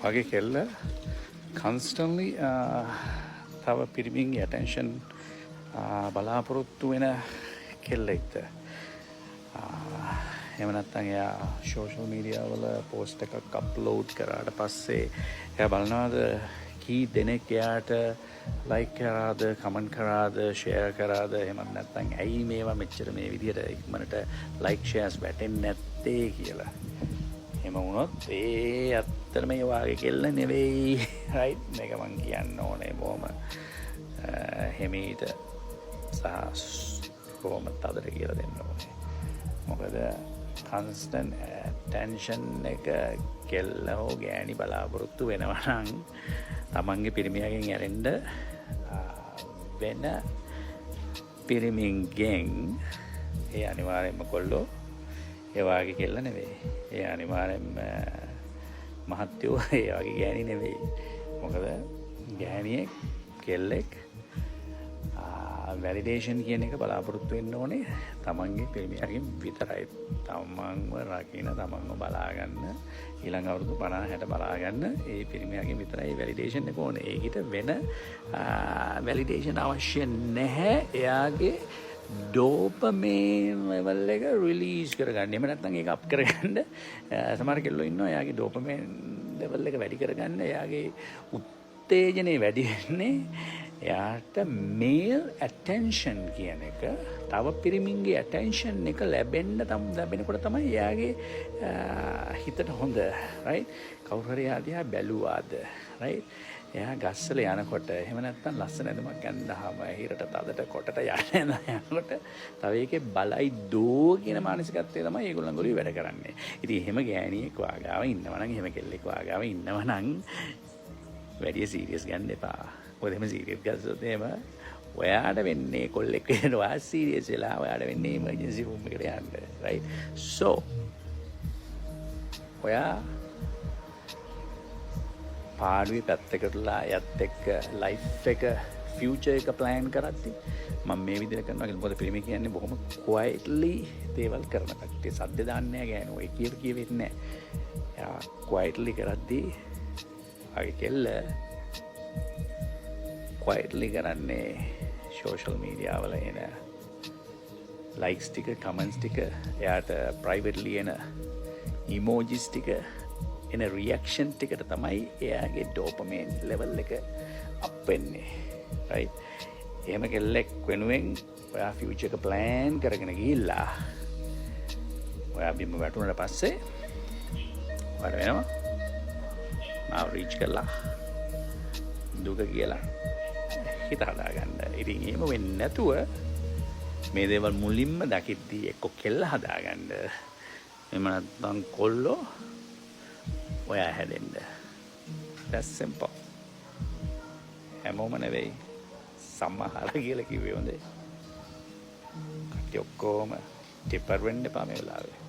වගේ කෙල්ල constantly තව පිරිමින්ගේ attention බලාපොරොත්තු වෙන කෙල්ලෙක්ද? එහෙම නැත්නම් එයා social media වල post එකක් upload කරාට පස්සේ එයා බලනවාද කී දෙනෙක් එයාට like කරාද, comment කරාද, share කරාද? එහෙම නැත්නම් ඇයි මේවා මෙච්චර මේ විදිහට ඉක්මනට like shares වැටෙන්නේ නැත්තේ කියලා. එහෙම වුණොත් ඒ ඇත්තටම මේ වාගේ කෙල්ල නෙවෙයි. right? මේක මං කියන්න ඕනේ බොහොම හිමීට සහ කොහොම තදට කියලා දෙන්න ඕනේ. මොකද constant attention එක කෙල්ල හෝ ගෑණි බලාපොරොත්තු වෙනවා නම් තමන්ගේ පිරිමියාගෙන් ඇරෙන්න වෙන පිරිමින්ගෙන් ඒ අනිවාර්යෙන්ම කොල්ලෝ ඒ වාගේ කෙල්ල නෙවෙයි. ඒ අනිවාර්යෙන්ම මහත්යෝ ඒ වාගේ ගෑණි නෙවෙයි. මොකද ගෑණියෙක් කෙල්ලෙක් වැලිඩේෂන් කියන එක බලාපොරොත්තු වෙන්න ඕනේ තමන්ගේ පිරිමියාගෙන් විතරයි. තමන්ව රකින්න, තමන්ව බලාගන්න, ඊළඟ අවුරුදු 50 60 බලාගන්න ඒ පිරිමියාගෙන් විතරයි වැලිඩේෂන් එක ඕනේ. ඒකිට වෙන වැලිඩේෂන් අවශ්‍ය නැහැ. එයාගේ ඩෝපමේන් ලෙවල් එක රිලීස් කරගන්න. එහෙම නැත්නම් ඒක අප් කරගන්න සමහර කෙල්ලෝ ඉන්නවා. එයාගේ ඩෝපමේන් ලෙවල් එක වැඩි කරගන්න එයාගේ උත්තේජනය වැඩි වෙන්නේ එයාට මේල් ඇටෙන්ෂන් කියන එක, තව පිරිමින්ගේ ඇටෙන්ෂන් එක ලැබෙනකොට තමයි එයාගේ හිතට හොඳ. right? කවුරු හරි එයා බැලුවාද? right? එයා ගස්සල යනකොට, එහෙම නැත්නම් ලස්සන ඇඳුමක් ඇඳහම හිරට තදට කොටට යනකොට තව ඒකේ බලයි දෝ කියන මානසිකත්වය තමයි ඒගොල්ලන් ගොල්ලෝ වැඩ කරන්නේ. ඉතින් එහෙම ගෑණියෙක් වාගාව ඉන්නවනම්, එහෙම කෙල්ලෙක් වාගාව ඉන්නවනම් වැඩි සීරියස් ගන්න එපා. මොකද එහෙම සීරියස් ගත්තොත් එහෙම ඔයාට වෙන්නේ කොල්ලෙක් වෙනවා සීරියස් වෙලා ඔයාට වෙන්නේ ඉමර්ජන්සි රූම් එකට යන්න. right? so ඔයා පාඩුවේ පැත්තකටලා යත් එක්ක ලයිෆ් එක, ෆියුචර් එක ප්ලෑන් කරද්දී මම මේ විදිහට කරනවා කියලා. මොකද පිරිමි කියන්නේ බොහොම ක්වයිට්ලි දේවල් කරන කට්ටිය. සද්ද දාන්නේ නැහැ ගෑනෝ. ඒ කියවෙන්නේ නැහැ. එයා ක්වයිට්ලි කරද්දී ආගේ කෙල්ල quietly කරන්නේ social media වල එන likes ටික, comments ටික, එයාට privately එන emojis ටික, එන reaction ටිකට තමයි එයාගේ dopamine level එක up වෙන්නේ. right? එහෙම කෙල්ලෙක් වෙනුවෙන් ඔයා future එක plan කරගෙන ගිහිල්ලා ඔයා බිම වැටුණාට පස්සේ ඔයාට වෙනවා මාව reach කරලා දුක කියලා හිත හදාගන්න. ඉතින් එහෙම වෙන්නේ නැතුව මේ දේවල් මුලින්ම දකිද්දී එක්ක කෙල්ල හදාගන්න. එහෙම නැත්නම් කොල්ලෝ ඔයා හැදෙන්න. that's simple. හැමෝම නෙවෙයි. සමහර කියලා කිව්වේ හොඳේ. කට්ටිය ඔක්කොම ටිපර් වෙන්න එපා මේ වෙලාවේ.